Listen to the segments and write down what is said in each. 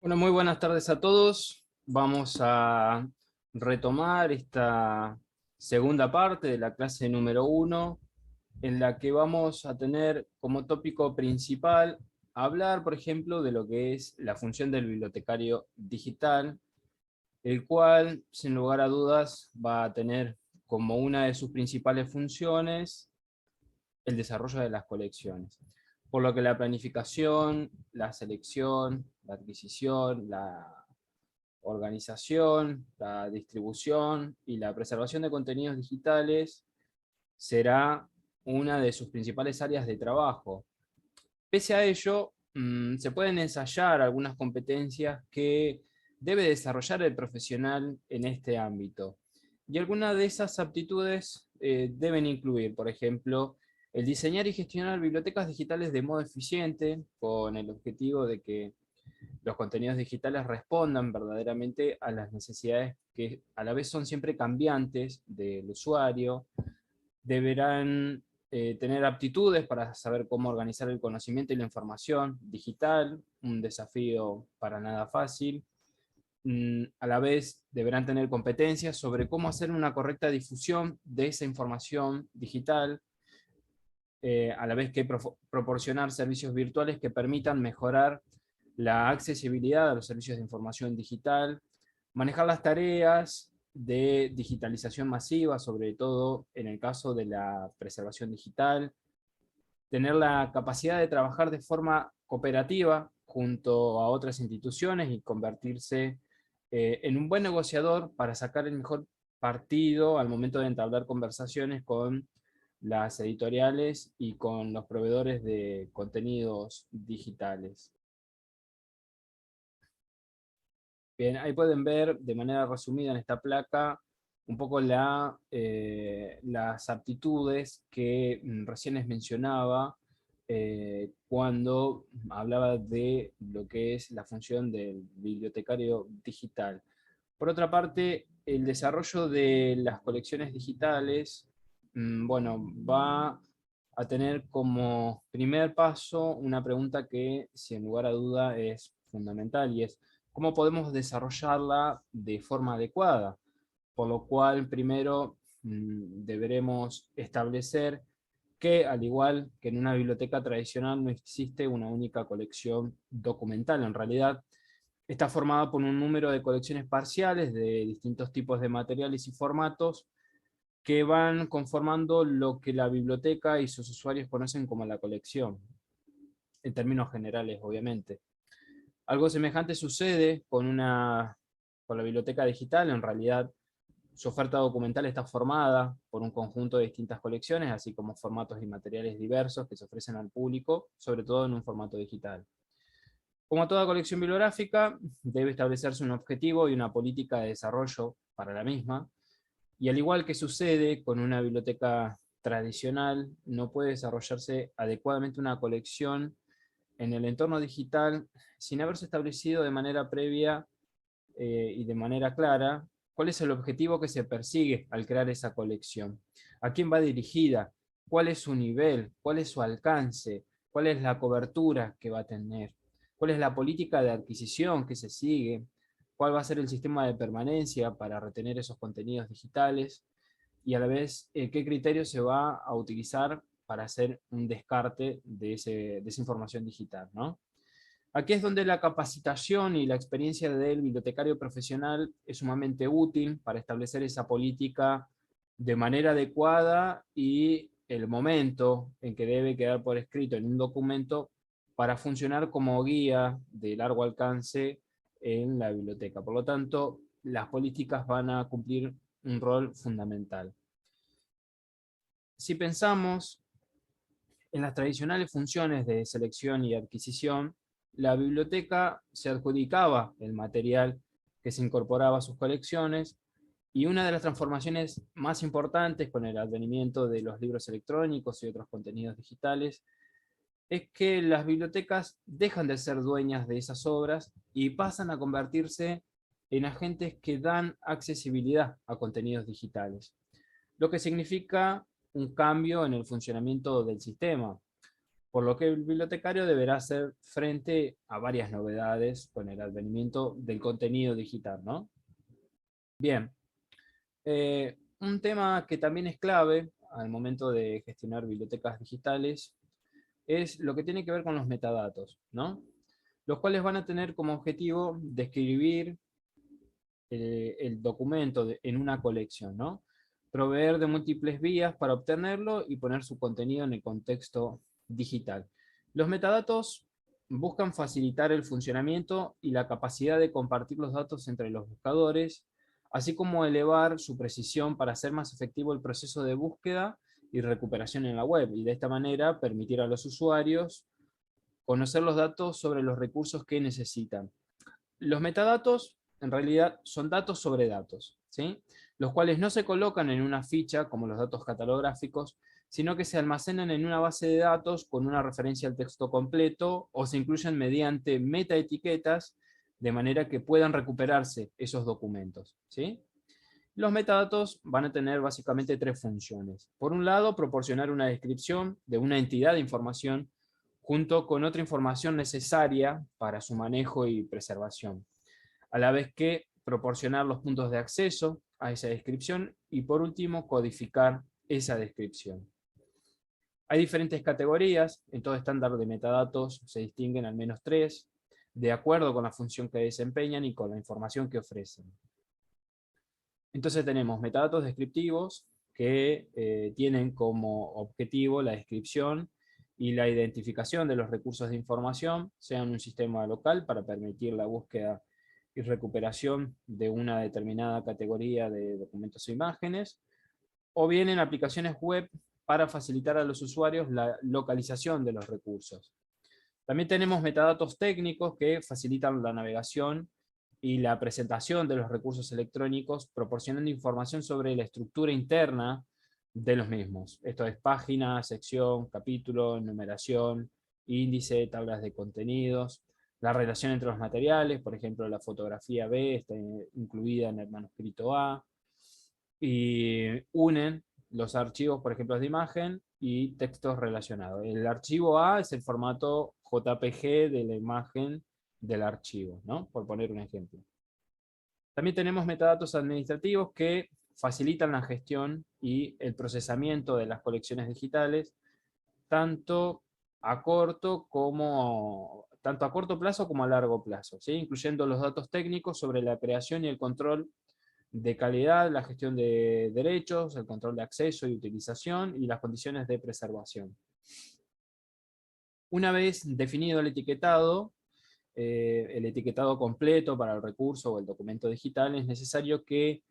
Bueno, muy buenas tardes a todos. Vamos a retomar esta segunda parte de la clase número 1, en la que vamos a tener como tópico principal hablar, por ejemplo, de lo que es la función del bibliotecario digital, el cual, sin lugar a dudas, va a tener como una de sus principales funciones el desarrollo de las colecciones. Por lo que la planificación, la selección, la adquisición, la organización, la distribución y la preservación de contenidos digitales será una de sus principales áreas de trabajo. Pese a ello, se pueden ensayar algunas competencias que debe desarrollar el profesional en este ámbito. Y algunas de esas aptitudes deben incluir, por ejemplo, el diseñar y gestionar bibliotecas digitales de modo eficiente, con el objetivo de que los contenidos digitales respondan verdaderamente a las necesidades que a la vez son siempre cambiantes del usuario. Deberán tener aptitudes para saber cómo organizar el conocimiento y la información digital, un desafío para nada fácil. A la vez deberán tener competencias sobre cómo hacer una correcta difusión de esa información digital, a la vez que proporcionar servicios virtuales que permitan mejorar la accesibilidad a los servicios de información digital, manejar las tareas de digitalización masiva, sobre todo en el caso de la preservación digital, tener la capacidad de trabajar de forma cooperativa junto a otras instituciones y convertirse en un buen negociador para sacar el mejor partido al momento de entablar conversaciones con las editoriales y con los proveedores de contenidos digitales. Bien, ahí pueden ver de manera resumida en esta placa un poco las aptitudes que recién les mencionaba cuando hablaba de lo que es la función del bibliotecario digital. Por otra parte, el desarrollo de las colecciones digitales, bueno, va a tener como primer paso una pregunta que, sin lugar a duda, es fundamental y es cómo podemos desarrollarla de forma adecuada. Por lo cual, primero deberemos establecer que, al igual que en una biblioteca tradicional, no existe una única colección documental. En realidad, está formada por un número de colecciones parciales de distintos tipos de materiales y formatos que van conformando lo que la biblioteca y sus usuarios conocen como la colección, en términos generales, obviamente. Algo semejante sucede con la biblioteca digital. En realidad, su oferta documental está formada por un conjunto de distintas colecciones, así como formatos y materiales diversos que se ofrecen al público, sobre todo en un formato digital. Como toda colección bibliográfica, debe establecerse un objetivo y una política de desarrollo para la misma, y al igual que sucede con una biblioteca tradicional, no puede desarrollarse adecuadamente una colección en el entorno digital sin haberse establecido de manera previa y de manera clara cuál es el objetivo que se persigue al crear esa colección, a quién va dirigida, cuál es su nivel, cuál es su alcance, cuál es la cobertura que va a tener, cuál es la política de adquisición que se sigue, cuál va a ser el sistema de permanencia para retener esos contenidos digitales y a la vez qué criterio se va a utilizar para hacer un descarte de esa información digital, ¿no? Aquí es donde la capacitación y la experiencia del bibliotecario profesional es sumamente útil para establecer esa política de manera adecuada y el momento en que debe quedar por escrito en un documento para funcionar como guía de largo alcance en la biblioteca. Por lo tanto, las políticas van a cumplir un rol fundamental. Si pensamos en las tradicionales funciones de selección y adquisición, la biblioteca se adjudicaba el material que se incorporaba a sus colecciones, y una de las transformaciones más importantes con el advenimiento de los libros electrónicos y otros contenidos digitales es que las bibliotecas dejan de ser dueñas de esas obras y pasan a convertirse en agentes que dan accesibilidad a contenidos digitales, lo que significa un cambio en el funcionamiento del sistema. por lo que el bibliotecario deberá hacer frente a varias novedades con el advenimiento del contenido digital, ¿no? Bien, un tema que también es clave al momento de gestionar bibliotecas digitales es lo que tiene que ver con los metadatos, ¿no? Los cuales van a tener como objetivo describir el documento en una colección, ¿no? Proveer de múltiples vías para obtenerlo y poner su contenido en el contexto digital. Los metadatos buscan facilitar el funcionamiento y la capacidad de compartir los datos entre los buscadores, así como elevar su precisión para hacer más efectivo el proceso de búsqueda y recuperación en la web, y de esta manera permitir a los usuarios conocer los datos sobre los recursos que necesitan. Los metadatos en realidad son datos sobre datos, ¿sí? Los cuales no se colocan en una ficha como los datos catalográficos, sino que se almacenan en una base de datos con una referencia al texto completo o se incluyen mediante metaetiquetas de manera que puedan recuperarse esos documentos, ¿sí? Los metadatos van a tener básicamente tres funciones. Por un lado, proporcionar una descripción de una entidad de información junto con otra información necesaria para su manejo y preservación, a la vez que proporcionar los puntos de acceso a esa descripción y por último codificar esa descripción. Hay diferentes categorías, en todo estándar de metadatos se distinguen al menos tres, de acuerdo con la función que desempeñan y con la información que ofrecen. Entonces tenemos metadatos descriptivos que tienen como objetivo la descripción y la identificación de los recursos de información, sea en un sistema local para permitir la búsqueda y recuperación de una determinada categoría de documentos o imágenes, o bien en aplicaciones web para facilitar a los usuarios la localización de los recursos. También tenemos metadatos técnicos que facilitan la navegación y la presentación de los recursos electrónicos, proporcionando información sobre la estructura interna de los mismos. Esto es página, sección, capítulo, numeración, índice, tablas de contenidos, la relación entre los materiales, por ejemplo, la fotografía B está incluida en el manuscrito A, y unen los archivos, por ejemplo, de imagen y textos relacionados. El archivo A es el formato JPG de la imagen del archivo, ¿no? Por poner un ejemplo. También tenemos metadatos administrativos que facilitan la gestión y el procesamiento de las colecciones digitales, tanto tanto a corto plazo como a largo plazo, ¿sí? Incluyendo los datos técnicos sobre la creación y el control de calidad, la gestión de derechos, el control de acceso y utilización y las condiciones de preservación. Una vez definido el etiquetado completo para el recurso o el documento digital, es necesario que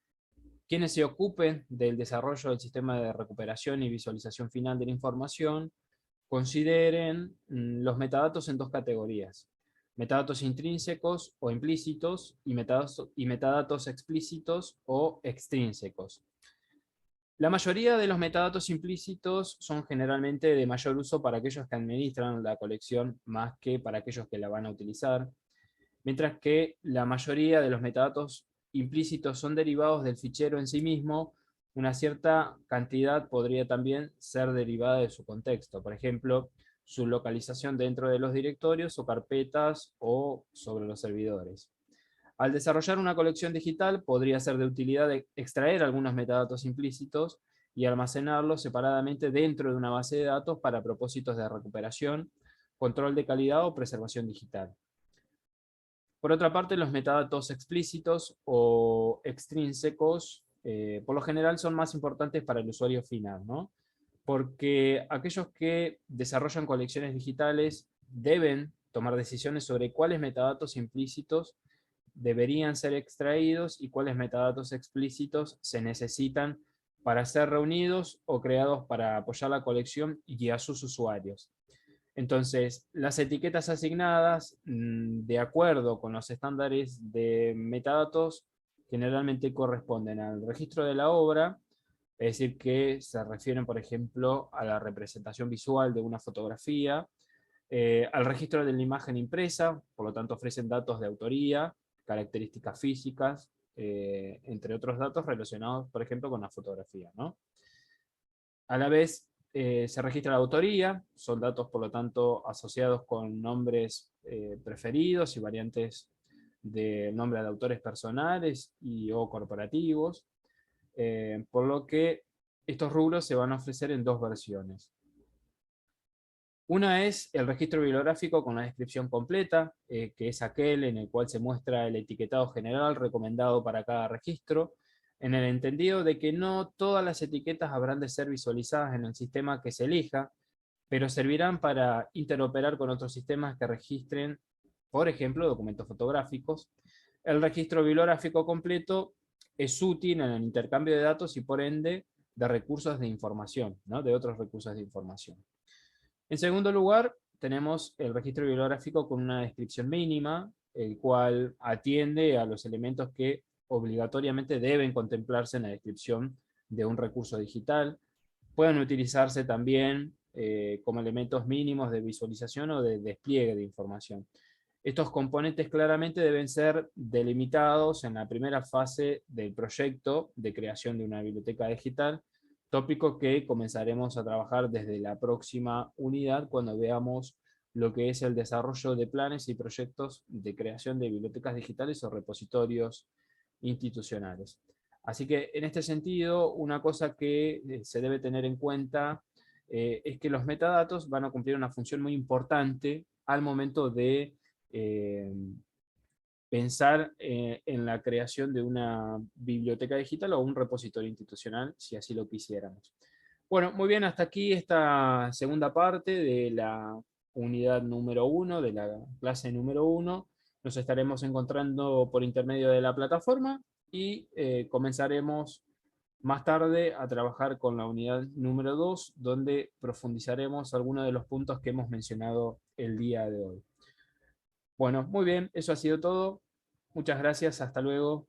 quienes se ocupen del desarrollo del sistema de recuperación y visualización final de la información consideren los metadatos en dos categorías: metadatos intrínsecos o implícitos y metadatos explícitos o extrínsecos. La mayoría de los metadatos implícitos son generalmente de mayor uso para aquellos que administran la colección más que para aquellos que la van a utilizar, mientras que la mayoría de los metadatos implícitos son derivados del fichero en sí mismo. Una cierta cantidad podría también ser derivada de su contexto, por ejemplo, su localización dentro de los directorios o carpetas o sobre los servidores. Al desarrollar una colección digital, podría ser de utilidad extraer algunos metadatos implícitos y almacenarlos separadamente dentro de una base de datos para propósitos de recuperación, control de calidad o preservación digital. Por otra parte, los metadatos explícitos o extrínsecos, por lo general son más importantes para el usuario final, ¿no? Porque aquellos que desarrollan colecciones digitales deben tomar decisiones sobre cuáles metadatos implícitos deberían ser extraídos y cuáles metadatos explícitos se necesitan para ser reunidos o creados para apoyar la colección y a sus usuarios. Entonces, las etiquetas asignadas, de acuerdo con los estándares de metadatos, generalmente corresponden al registro de la obra, es decir, que se refieren, por ejemplo, a la representación visual de una fotografía, al registro de la imagen impresa, por lo tanto ofrecen datos de autoría, características físicas, entre otros datos relacionados, por ejemplo, con la fotografía, ¿no? A la vez, se registra la autoría, son datos por lo tanto asociados con nombres preferidos y variantes de nombre de autores personales y o corporativos, por lo que estos rubros se van a ofrecer en dos versiones. Una es el registro bibliográfico con la descripción completa, que es aquel en el cual se muestra el etiquetado general recomendado para cada registro, en el entendido de que no todas las etiquetas habrán de ser visualizadas en el sistema que se elija, pero servirán para interoperar con otros sistemas que registren, por ejemplo, documentos fotográficos. El registro bibliográfico completo es útil en el intercambio de datos y por ende de recursos de información, ¿no? De otros recursos de información. En segundo lugar, tenemos el registro bibliográfico con una descripción mínima, el cual atiende a los elementos que obligatoriamente deben contemplarse en la descripción de un recurso digital. Pueden utilizarse también como elementos mínimos de visualización o de despliegue de información. Estos componentes claramente deben ser delimitados en la primera fase del proyecto de creación de una biblioteca digital, tópico que comenzaremos a trabajar desde la próxima unidad cuando veamos lo que es el desarrollo de planes y proyectos de creación de bibliotecas digitales o repositorios institucionales. Así que en este sentido, una cosa que se debe tener en cuenta es que los metadatos van a cumplir una función muy importante al momento de pensar en la creación de una biblioteca digital o un repositorio institucional, si así lo quisiéramos. Bueno, muy bien, hasta aquí esta segunda parte de la unidad número 1, de la clase número 1. Nos estaremos encontrando por intermedio de la plataforma y comenzaremos más tarde a trabajar con la unidad número 2, donde profundizaremos algunos de los puntos que hemos mencionado el día de hoy. Bueno, muy bien, eso ha sido todo. Muchas gracias, hasta luego.